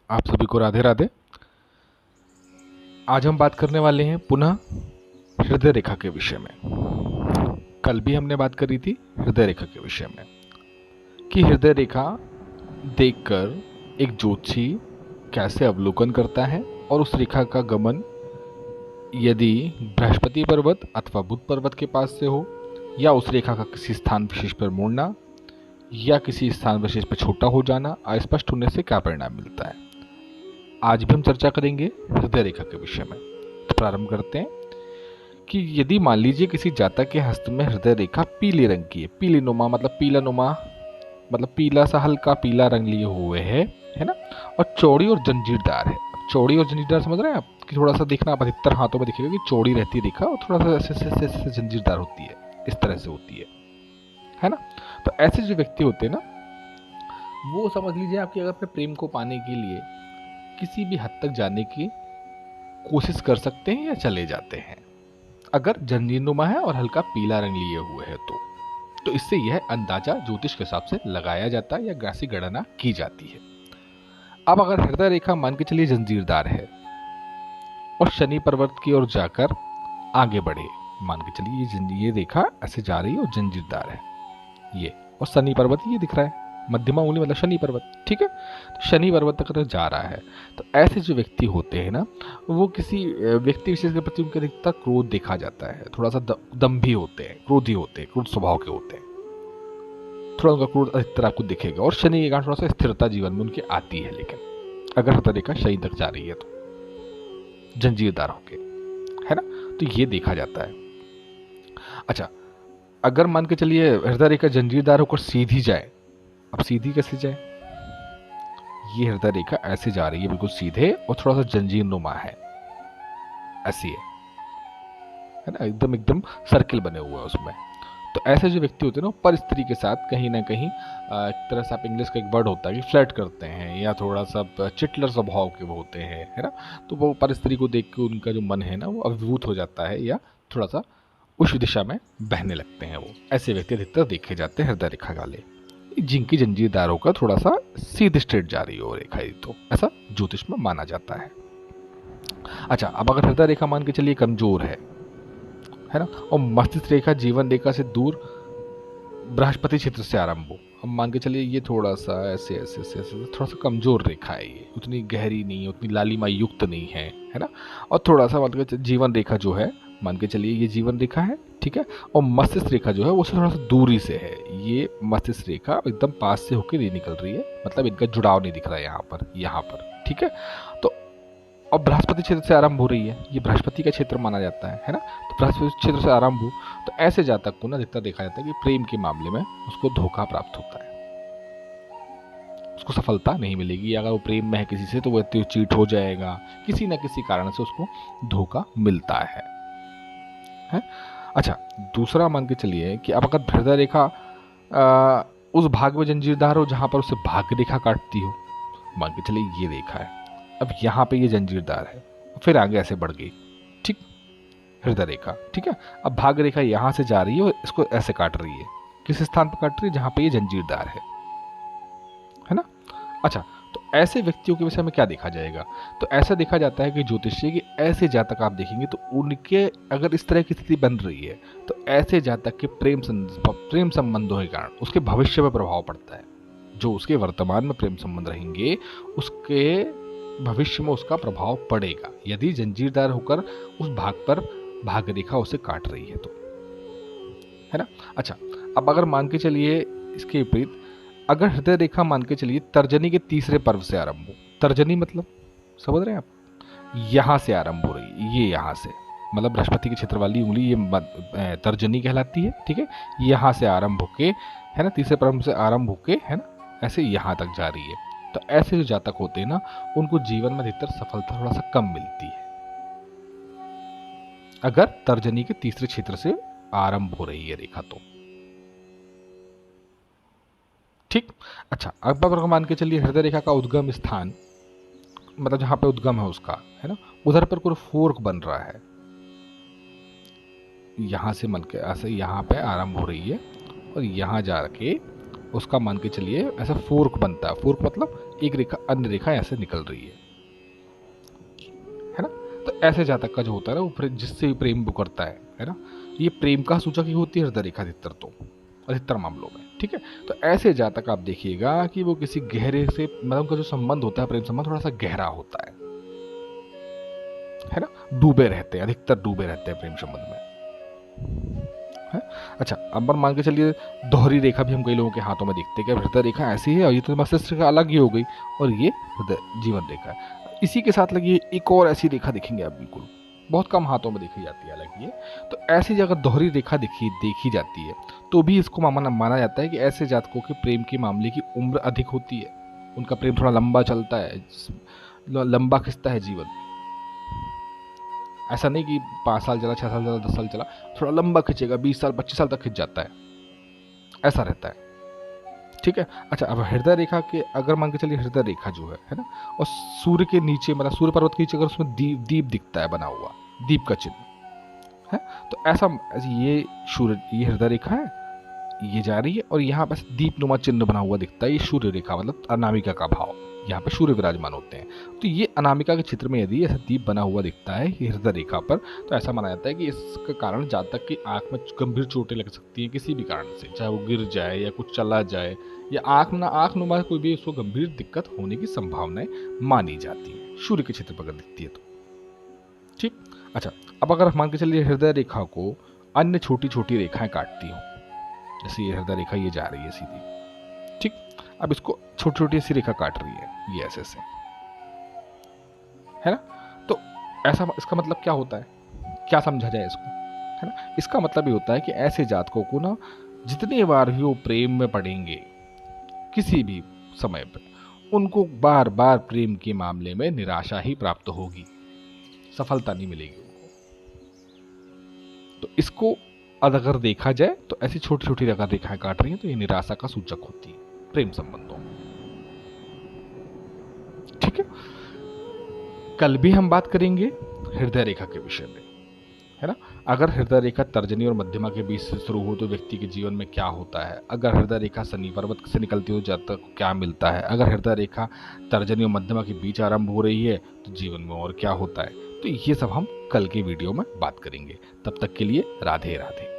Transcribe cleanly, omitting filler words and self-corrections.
आप सभी को राधे राधे। आज हम बात करने वाले हैं पुनः हृदय रेखा के विषय में। कल भी हमने बात करी थी हृदय रेखा के विषय में कि हृदय रेखा देखकर एक ज्योतिषी कैसे अवलोकन करता है और उस रेखा का गमन यदि बृहस्पति पर्वत अथवा बुध पर्वत के पास से हो या उस रेखा का किसी स्थान विशेष पर मुड़ना या किसी स्थान विशेष पर छोटा हो जाना अस्पष्ट होने से क्या परिणाम मिलता है, आज भी हम चर्चा करेंगे हृदय रेखा के विषय में। तो प्रारंभ करते हैं कि यदि मान लीजिए किसी जातक के हस्त में हृदय रेखा पीले रंग की है, पीली नुमा मतलब पीला नुमा मतलब पीला सा हल्का पीला रंग लिए हुए है ना, और चौड़ी और जंजीरदार है। अब चौड़ी और जंजीरदार समझ रहे हैं आप कि थोड़ा सा देखना आप अधिकतर हाथों में दिखेगा कि चौड़ी रहती है रेखा और थोड़ा सा ऐसे जंजीरदार होती है, इस तरह से होती है ना। तो ऐसे जो व्यक्ति होते हैं ना, वो समझ लीजिए आपकी अगर अपने प्रेम को पाने के लिए किसी भी हद तक जाने की कोशिश कर सकते हैं या चले जाते हैं, अगर जंजीरनुमा है और हल्का पीला रंग लिए हुए है तो इससे यह अंदाजा ज्योतिष के हिसाब से लगाया जाता है या राशि गणना की जाती है। अब अगर हृदय रेखा मान के चलिए जंजीरदार है और शनि पर्वत की ओर जाकर आगे बढ़े, मान के चलिए ये रेखा ऐसे जा रही है और जंजीरदार है ये, और शनि पर्वत ये दिख रहा है, मध्यमा उंगली मतलब शनि पर्वत, ठीक है। तो शनि पर्वत तक अगर जा रहा है तो ऐसे जो व्यक्ति होते हैं ना, वो किसी व्यक्ति विशेष के प्रति उनके अधिकतर क्रोध देखा जाता है, थोड़ा सा दंभी होते हैं, क्रोधी होते हैं, क्रोध स्वभाव के होते हैं, थोड़ा उनका क्रोध अधिकतर आपको दिखेगा। और शनि के कारण थोड़ा सा स्थिरता जीवन में उनकी आती है, लेकिन अगर हृदय रेखा शनि तक जा रही है तो जंजीरदार होके, है ना, तो ये देखा जाता है। अच्छा, अगर मान के चलिए हृदय रेखा जंजीरदार होकर सीधी जाए, अब सीधी कैसे जाए, ये हृदय रेखा ऐसे जा रही है बिल्कुल सीधे और थोड़ा सा जंजीर नुमा है, ऐसी है ना, एकदम एकदम सर्किल बने हुए हैं उसमें। तो ऐसे जो व्यक्ति होते हैं ना, पर स्त्री के साथ कहीं ना कहीं एक तरह से आप इंग्लिश का एक वर्ड होता है कि फ्लर्ट करते हैं या थोड़ा सा चिटलर स्वभाव के वो होते हैं, है ना। तो वो पर स्त्री को देख के उनका जो मन है ना वो अभिभूत हो जाता है या थोड़ा सा उस दिशा में बहने लगते हैं। वो ऐसे व्यक्ति अधिकतर देखे जाते हैं हृदय रेखा वाले, जिनकी जंजीरदारों का थोड़ा सा सीधे स्ट्रेट जा रही हो रेखा, तो ऐसा ज्योतिष में माना जाता है। अच्छा, अब अगर हृदय रेखा मान के चलिए कमजोर है ना, और मस्तिष्क रेखा जीवन रेखा से दूर बृहस्पति क्षेत्र से आरंभ हो, अब मान के चलिए ये थोड़ा सा ऐसे ऐसे ऐसे ऐसे थोड़ा सा कमजोर रेखा है, ये उतनी गहरी नहीं है, उतनी लालिमा युक्त नहीं है ना। और थोड़ा सा मान के जीवन रेखा जो है, मान के चलिए ये जीवन रेखा है, ठीक है, और मस्तिष्क रेखा जो है वो थोड़ा सा दूरी से है, ये मस्तिष्क रेखा एकदम पास से होकर नहीं निकल रही है, मतलब इनका जुड़ाव नहीं दिख रहा है यहाँ पर, ठीक है। तो अब बृहस्पति क्षेत्र से आरंभ हो रही है, ये बृहस्पति का क्षेत्र माना जाता है ना। तो बृहस्पति क्षेत्र से आरंभ हो तो ऐसे जातक को ना अधिकतर देखा जाता है कि प्रेम के मामले में उसको धोखा प्राप्त होता है, उसको सफलता नहीं मिलेगी। अगर वो प्रेम में है किसी से तो वो चीट हो जाएगा, किसी न किसी कारण से उसको धोखा मिलता है। अच्छा, दूसरा मान के चलिए कि अब अगर हृदय रेखा उस भाग में जंजीरदार हो जहां पर उसे भाग्य रेखा काटती हो, मान के चलिए ये रेखा है, अब यहाँ पे ये जंजीरदार है, फिर आगे ऐसे बढ़ गई, ठीक, हृदय रेखा, ठीक है। अब भाग्य रेखा यहाँ से जा रही है और इसको ऐसे काट रही है, किस स्थान पर काट रही है, जहां पे ये जंजीरदार है ना। अच्छा, तो ऐसे व्यक्तियों के विषय में क्या देखा जाएगा, तो ऐसा देखा जाता है कि ज्योतिषी की ऐसे जातक आप देखेंगे तो उनके अगर इस तरह की स्थिति बन रही है तो ऐसे जातक के प्रेम संबंधों के कारण उसके भविष्य में प्रभाव पड़ता है। जो उसके वर्तमान में प्रेम संबंध रहेंगे उसके भविष्य में उसका प्रभाव पड़ेगा, यदि जंजीरदार होकर उस भाग पर भाग्य रेखा उसे काट रही है तो, है ना। अच्छा, अब अगर मान के चलिए इसके विपरीत अगर हृदय रेखा मान के चलिए तर्जनी के तीसरे पर्व से आरंभ हो, तर्जनी मतलब समझ रहे हैं आप, यहां से आरंभ हो रही, ये यहां से मतलब बृहस्पति के क्षेत्र वाली उंगली ये तर्जनी कहलाती है, ठीक है। यहां से आरंभ होके, है ना, तीसरे पर्व से आरंभ होके, है ना, ऐसे यहां तक जा रही है। तो ऐसे जो जातक होते हैं ना, उनको जीवन में अधिकतर सफलता थोड़ा सा कम मिलती है अगर तर्जनी के तीसरे क्षेत्र से आरंभ हो रही है रेखा तो, ठीक। अच्छा, अब अगर मान के चलिए हृदय रेखा का उद्गम स्थान मतलब जहां पे उद्गम है उसका, है ना, उधर पर कोई फोर्क बन रहा है, यहां से मन के ऐसे यहां पे आरंभ हो रही है और यहाँ जाके उसका मान के चलिए ऐसा फोर्क बनता है। फोर्क मतलब एक रेखा अन्य रेखा ऐसे निकल रही है ना। तो ऐसे जातक का जो होता है ना वो जिससे भी प्रेम वो करता है ना, ये प्रेम का सूचक ही होती है हृदय रेखा अधिकतर मामलों में। ठीक है, तो ऐसे जातक आप देखिएगा कि वो किसी गहरे से मतलब उनका जो संबंध होता है प्रेम संबंध थोड़ा सा गहरा होता है ना, डूबे रहते हैं, अधिकतर डूबे रहते हैं प्रेम संबंध में है। अच्छा, अब मान के चलिए दोहरी रेखा भी हम कई लोगों के हाथों में देखते हैं कि हृदय रेखा ऐसी है और ये तो मस्तिष्क रेखा अलग ही हो गई और ये हृदय जीवन रेखा है। इसी के साथ लगी एक और ऐसी रेखा दिखेंगे आप, बिल्कुल बहुत कम हाथों में देखी जाती है अलग ये। तो ऐसी जगह दोहरी रेखा देखी जाती है तो भी इसको माना जाता है कि ऐसे जातकों के प्रेम के मामले की उम्र अधिक होती है, उनका प्रेम थोड़ा लंबा चलता है, लंबा खिंचता है जीवन। ऐसा नहीं कि 5 साल चला, 6 साल चला, 10 साल चला, थोड़ा लंबा खिंचेगा, 20 साल 25 साल तक खिंच जाता है, ऐसा रहता है। ठीक है। अच्छा, अब हृदय रेखा के अगर मान के चलिए हृदय रेखा जो है ना, और सूर्य के नीचे मतलब सूर्य पर्वत के नीचे अगर उसमें दीप दिखता है बना हुआ, दीप का चिन्ह है, तो ऐसा ये हृदय रेखा है, ये जा रही है और यहाँ पर दीप नुमा चिन्ह बना हुआ दिखता है, ये सूर्य रेखा मतलब अनामिका का भाव, यहाँ पे सूर्य विराजमान होते हैं। तो ये अनामिका के चित्र में यदि ऐसा दीप बना हुआ दिखता है हृदय रेखा पर, तो ऐसा माना जाता है कि इसका कारण जातक की आंख में गंभीर चोटें लग सकती हैं किसी भी कारण से, चाहे वो गिर जाए या कुछ चला जाए या आंख नुमा कोई भी उसको गंभीर दिक्कत होने की संभावनाएं मानी जाती है सूर्य के क्षेत्र पर अगर दिखती है तो। ठीक। अच्छा, अब अगर मान के चलिए हृदय रेखा को अन्य छोटी छोटी रेखाएं काटती हो, जैसे ये हृदय रेखा ये जा रही है सीधी, ठीक, अब इसको छोटी छोटी सी रेखा काट रही है ये ऐसे है ना। तो ऐसा इसका मतलब क्या होता है, क्या समझा जाए इसको, है ना। इसका मतलब ये होता है कि ऐसे जातकों को ना जितनी बार भी वो प्रेम में पड़ेंगे किसी भी समय पर, उनको बार बार प्रेम के मामले में निराशा ही प्राप्त होगी, सफलता नहीं मिलेगी उनको। तो इसको अगर देखा जाए तो ऐसी छोटी छोटी रेखाएं काट रही हैं तो ये निराशा का सूचक होती है प्रेम संबंधों में। ठीक है, कल भी हम बात करेंगे हृदय रेखा के विषय में, है ना। अगर हृदय रेखा तर्जनी और मध्यमा के बीच से शुरू हो तो व्यक्ति के जीवन में क्या होता है, अगर हृदय रेखा शनि पर्वत से निकलती हो जातक को क्या मिलता है, अगर हृदय रेखा तर्जनी और मध्यमा के बीच आरंभ हो रही है तो जीवन में और क्या होता है। तो ये सब हम कल के वीडियो में बात करेंगे। तब तक के लिए राधे राधे।